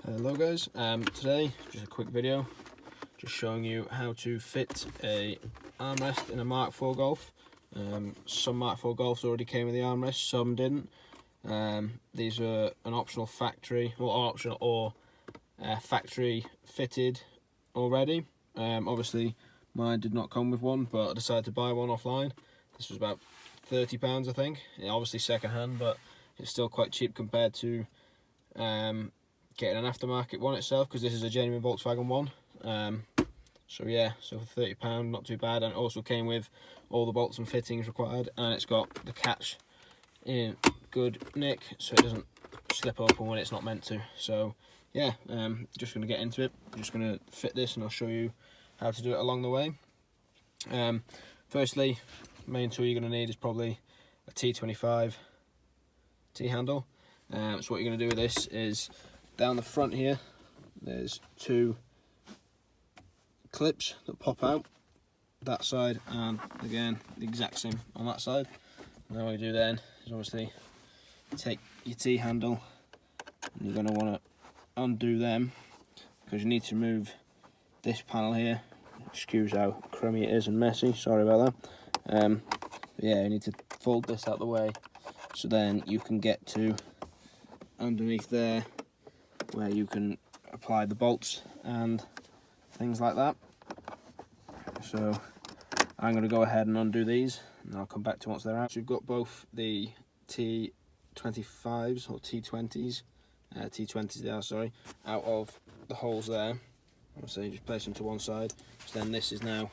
Hello guys, today just a quick video just showing you how to fit a armrest in a Mk4 Golf. Some Mk4 Golfs already came with the armrest, some didn't. These are an optional factory factory fitted already. Obviously mine did not come with one, but I decided to buy one offline. This was about £30 I think. Obviously second hand, but it's still quite cheap compared to getting an aftermarket one itself, because this is a genuine Volkswagen one. So yeah, so for £30, not too bad, and it also came with all the bolts and fittings required, and it's got the catch in good nick so it doesn't slip open when it's not meant to. So yeah, just going to get into it. I'm just going to fit this and I'll show you how to do it along the way. Firstly, main tool you're going to need is probably a T25 T-handle. So what you're going to do with this is, down the front here there's two clips that pop out that side, and again the exact same on that side. And what you do then is obviously take your T-handle and you're going to want to undo them, because you need to remove this panel here. Excuse how crummy it is and messy, sorry about that. Yeah, you need to fold this out the way so then you can get to underneath there where you can apply the bolts and things like that. So I'm going to go ahead and undo these and I'll come back to once they're out. So you've got both the T25s or T20s, T20s they are, sorry, out of the holes there. So you just place them to one side. So then this is now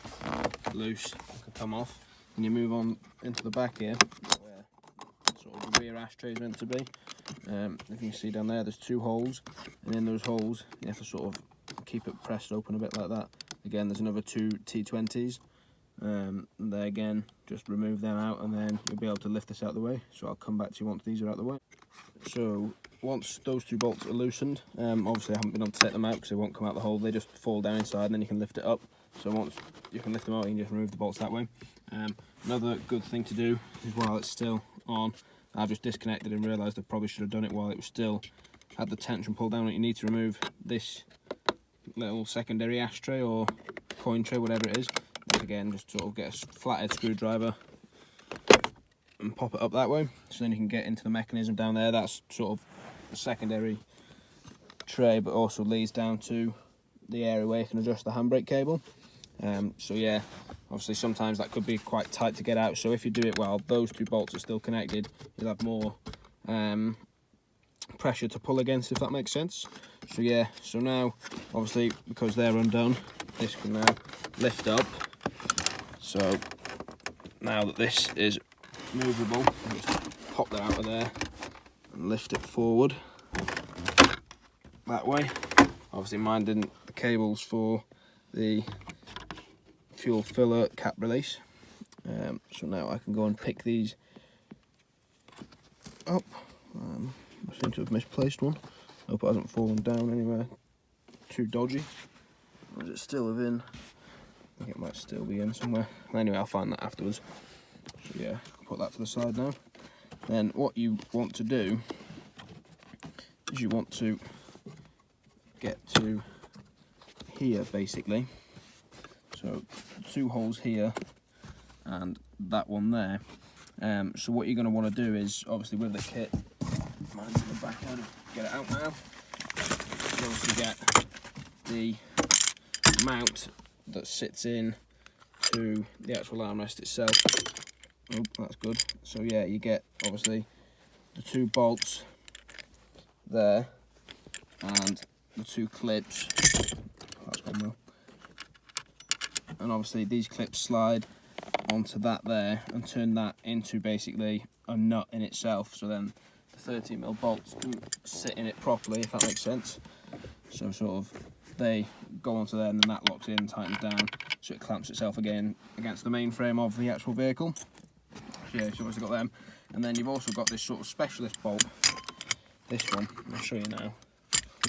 loose, it can come off, and you move on into the back here where sort of the rear ashtray is meant to be. If you can see down there, there's two holes, and in those holes you have to sort of keep it pressed open a bit like that. Again, there's another two T20s. There again, just remove them out and then you'll be able to lift this out of the way. So I'll come back to you once these are out of the way. So once those two bolts are loosened, obviously I haven't been able to take them out because they won't come out the hole, they just fall down inside and then you can lift it up. So once you can lift them out, you can just remove the bolts that way. Another good thing to do is, while it's still on, I've just disconnected and realised I probably should have done it while it was still had the tension pulled down. You need to remove this little secondary ashtray or coin tray, whatever it is. Again, just sort of get a flathead screwdriver and pop it up that way, so then you can get into the mechanism down there. That's sort of a secondary tray, but also leads down to the area where you can adjust the handbrake cable. So yeah, obviously sometimes that could be quite tight to get out, so if you do it while those two bolts are still connected, you'll have more pressure to pull against, if that makes sense. So yeah, so now obviously because they're undone, this can now lift up. So now that this is movable, I'll just pop that out of there and lift it forward that way. Obviously mine didn't, the cables for the fuel filler cap release. So now I can go and pick these up. I seem to have misplaced one. Hope it hasn't fallen down anywhere too dodgy. Or is it still within? I think it might still be in somewhere. Anyway, I'll find that afterwards. So yeah, I'll put that to the side now. Then what you want to do is you want to get to here basically. So two holes here and that one there. So what you're going to want to do is, obviously with the kit, mine's in the back, I'll get it out now. You obviously get the mount that sits in to the actual armrest itself. Oh, that's good. So yeah, you get obviously the two bolts there and the two clips. That's one more. And obviously these clips slide onto that there and turn that into basically a nut in itself, so then the 13mm bolts can sit in it properly, if that makes sense. So sort of they go onto there and then that locks in, tightens down, so it clamps itself again against the main frame of the actual vehicle. So yeah, you've obviously got them, and then you've also got this sort of specialist bolt, this one, I'll show you now.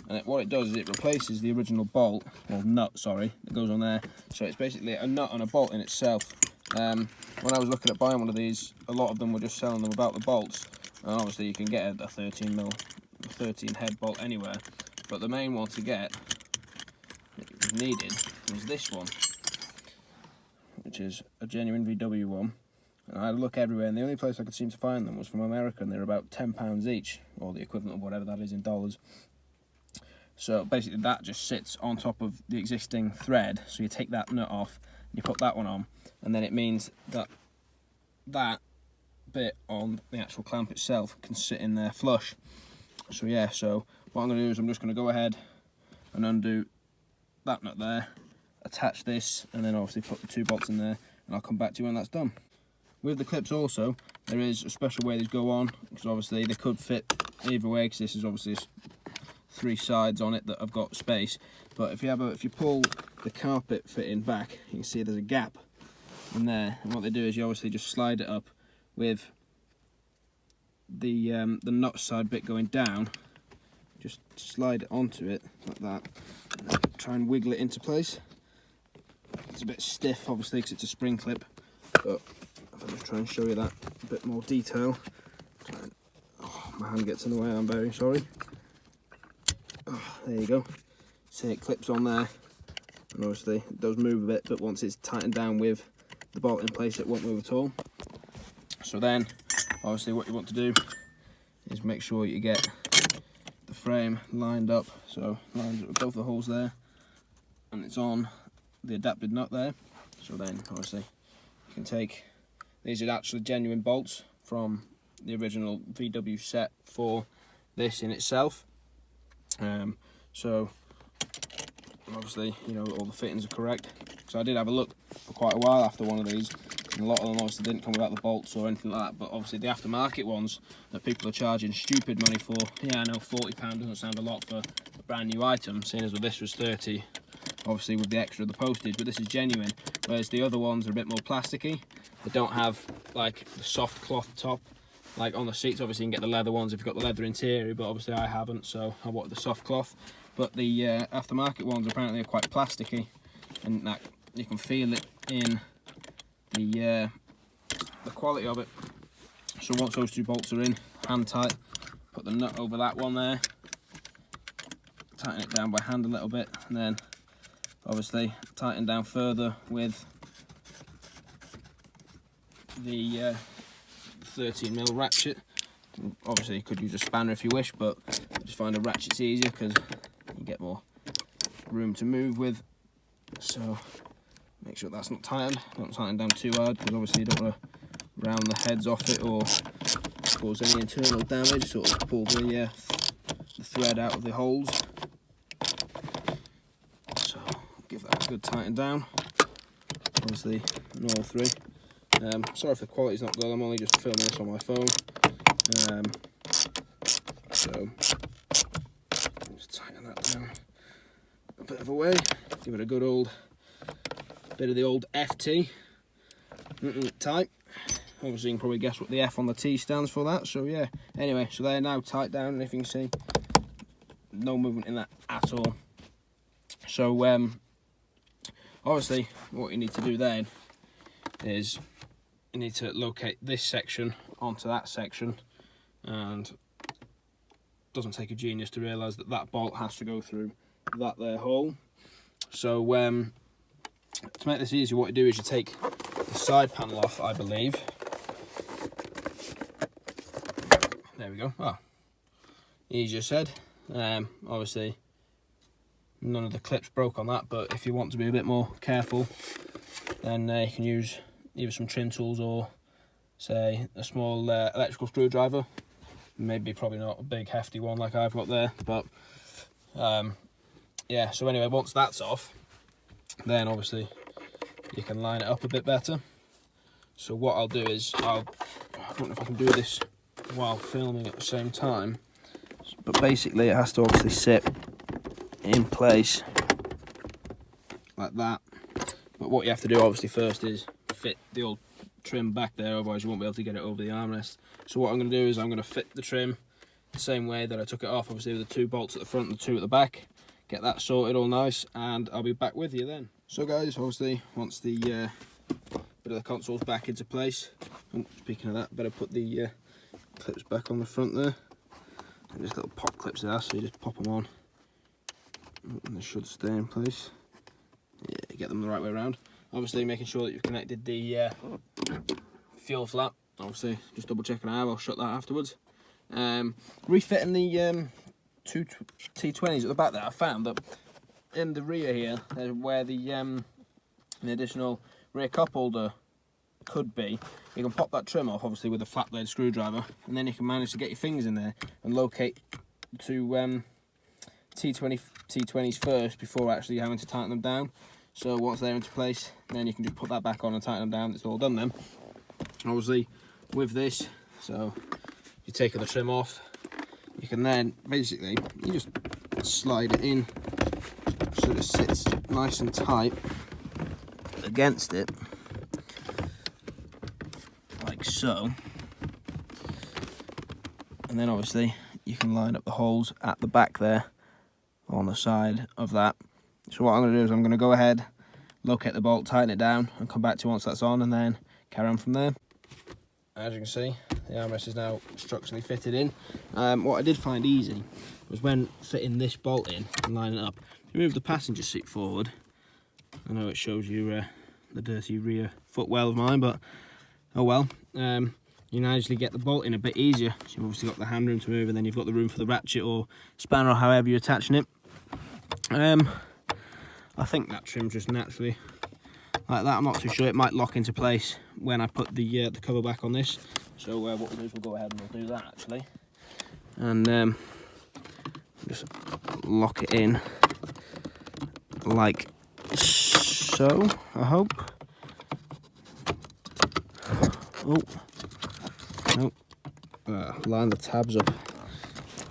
And what it does is it replaces the original bolt, or nut, sorry, that goes on there. So it's basically a nut and a bolt in itself. When I was looking at buying one of these, a lot of them were just selling them without the bolts. And obviously you can get a 13 head bolt anywhere. But the main one to get that was needed was this one, which is a genuine VW one. And I had a look everywhere, and the only place I could seem to find them was from America, and they're about £10 each, or the equivalent of whatever that is in dollars. So basically that just sits on top of the existing thread, so you take that nut off, you put that one on, and then it means that that bit on the actual clamp itself can sit in there flush. So yeah, so what I'm going to do is I'm just going to go ahead and undo that nut there, attach this, and then obviously put the 2 bolts in there, and I'll come back to you when that's done. With the clips also, there is a special way these go on, because obviously they could fit either way, because this is obviously 3 sides on it that have got space. But if you pull the carpet fitting back, you can see there's a gap in there, and what they do is you obviously just slide it up with the nut side bit going down. Just slide it onto it like that, and then try and wiggle it into place. It's a bit stiff obviously because it's a spring clip, but I'll just try and show you that a bit more detail. Oh, my hand gets in the way, I'm very sorry. Oh, there you go. See, it clips on there, and obviously it does move a bit, but once it's tightened down with the bolt in place, it won't move at all. So then, obviously what you want to do is make sure you get the frame lined up, so lines up with both the holes there, and it's on the adapted nut there. So then, obviously, you can take, these are actually genuine bolts from the original VW set for this in itself. So obviously, you know, all the fittings are correct. So I did have a look for quite a while after one of these, and a lot of them obviously didn't come without the bolts or anything like that. But obviously the aftermarket ones that people are charging stupid money for, yeah, I know £40 doesn't sound a lot for a brand new item, seeing as this was 30, obviously with the extra of the postage, but this is genuine, whereas the other ones are a bit more plasticky. They don't have like the soft cloth top like on the seats. Obviously you can get the leather ones if you've got the leather interior, but obviously I haven't, so I wanted the soft cloth. But the aftermarket ones apparently are quite plasticky, and that you can feel it in the quality of it. So once those 2 bolts are in, hand tight, put the nut over that one there, tighten it down by hand a little bit, and then obviously tighten down further with the 13mm ratchet. Obviously you could use a spanner if you wish, but I just find a ratchet's easier because you get more room to move with. So make sure that's not tightened, don't tighten down too hard, because obviously you don't want to round the heads off it or cause any internal damage. Sort of pull the thread out of the holes. So give that a good tighten down, obviously on all 3. Sorry if the quality's not good, I'm only just filming this on my phone. So just tighten that down a bit of a way, give it a good old bit of the old FT, tight. Obviously you can probably guess what the F on the T stands for that, so yeah. Anyway, so they're now tight down, and if you can see, no movement in that at all. So obviously what you need to do then is you need to locate this section onto that section, and it doesn't take a genius to realise that that bolt has to go through that there hole. So to make this easier, what you do is you take the side panel off, I believe. There we go. Oh, easier said. Obviously none of the clips broke on that, but if you want to be a bit more careful, then you can use either some trim tools or say a small electrical screwdriver. Maybe probably not a big hefty one like I've got there, but yeah. So anyway, once that's off, then obviously you can line it up a bit better. So what I'll do is I don't know if I can do this while filming at the same time, but basically it has to obviously sit in place like that. But what you have to do obviously first is fit the old trim back there, otherwise you won't be able to get it over the armrest. So what I'm going to do is I'm going to fit the trim the same way that I took it off, obviously with the 2 bolts at the front and the 2 at the back. Get that sorted all nice, and I'll be back with you then. So guys, obviously once the bit of the console's back into place, and speaking of that, better put the clips back on the front there. And just little pop clips there, so you just pop them on And they should stay in place. Yeah, get them the right way around. Obviously making sure that you've connected the fuel flap. Obviously just double checking I have, I'll shut that afterwards. Refitting the two T20s at the back there, I found that in the rear here, where the additional rear cup holder could be, you can pop that trim off, obviously with a flat blade screwdriver, and then you can manage to get your fingers in there and locate to T20s first before actually having to tighten them down. So once they're into place, then you can just put that back on and tighten them down. It's all done then. Obviously with this, so you take the trim off, you can then basically you just slide it in so it sits nice and tight against it, like so. And then obviously you can line up the holes at the back there on the side of that. So what I'm going to do is I'm going to go ahead, locate the bolt, tighten it down, and come back to you once that's on, and then carry on from there. As you can see, the armrest is now structurally fitted in. What I did find easy was when fitting this bolt in and lining it up, you move the passenger seat forward. I know it shows you the dirty rear footwell of mine, but oh well. You can actually get the bolt in a bit easier. So you've obviously got the hand room to move, and then you've got the room for the ratchet or spanner or however you're attaching it. I think that trim's just naturally like that. I'm not too sure. It might lock into place when I put the cover back on this. So what we'll do is we'll go ahead and we'll do that actually, and just lock it in like so. I hope. Oh. Nope. Line the tabs up.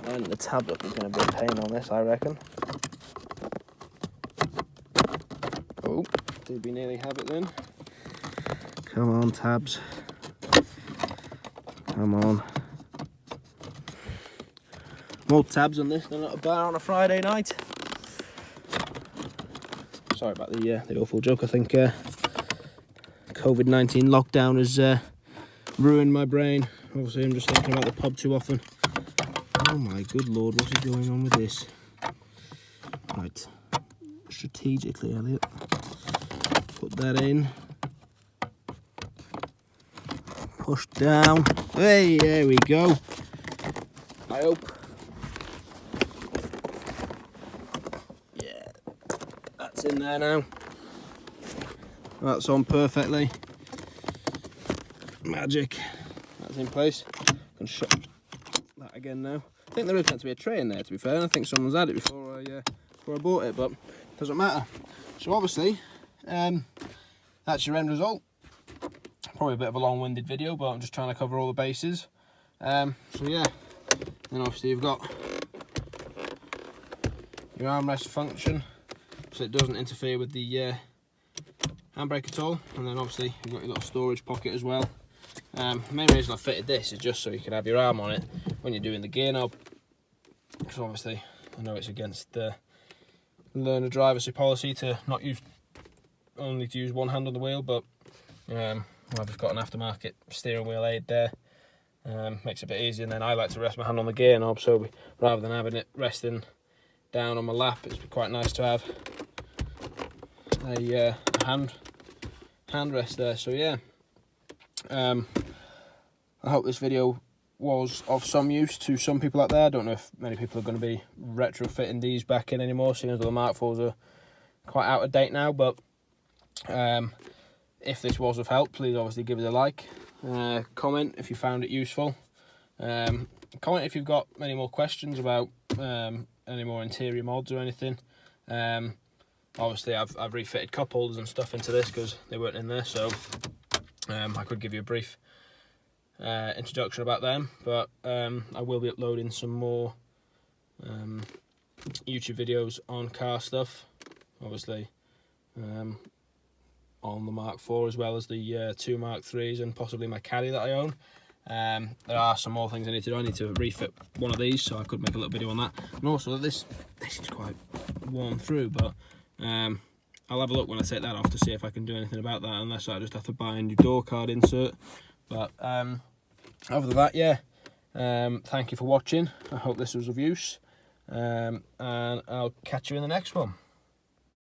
Lining the tabs up is going to be a pain on this, I reckon. Oh, did we nearly have it then? Come on, tabs. Come on. More tabs on this than at a bar on a Friday night. Sorry about the awful joke. I think COVID-19 lockdown has ruined my brain. Obviously I'm just thinking about the pub too often. Oh my good lord, what is going on with this? Right, strategically, Elliot, put that in, push down. Hey, there we go. I hope. Yeah, that's in there now. That's on perfectly. Magic. That's in place. I can shut that again now. I think there is meant to be a tray in there, to be fair, and I think someone's had it before I bought it, but it doesn't matter. So obviously, that's your end result. Probably a bit of a long-winded video, but I'm just trying to cover all the bases. So yeah, then obviously you've got your armrest function, so it doesn't interfere with the handbrake at all, and then obviously you've got your little storage pocket as well. The main reason I fitted this is just so you can have your arm on it when you're doing the gear knob, because obviously I know it's against the learner driver's policy to not use only to use one hand on the wheel, but I've just got an aftermarket steering wheel aid there. Makes it a bit easier, and then I like to rest my hand on the gear knob, so rather than having it resting down on my lap, it's quite nice to have a hand rest there. So yeah, I hope this video was of some use to some people out there. I don't know if many people are going to be retrofitting these back in anymore, seeing as the Mk4s are quite out of date now, but if this was of help, please obviously give it a like, comment if you found it useful, comment if you've got any more questions about any more interior mods or anything. Obviously I've refitted cup holders and stuff into this because they weren't in there, so I could give you a brief introduction about them, but I will be uploading some more YouTube videos on car stuff, obviously on the Mk4 as well as the 2 Mk3s and possibly my caddy that I own. There are some more things I need to do. I need to refit one of these, so I could make a little video on that. And also this is quite worn through, but I'll have a look when I take that off to see if I can do anything about that, unless I just have to buy a new door card insert. But other than that, yeah, thank you for watching. I hope this was of use. And I'll catch you in the next one.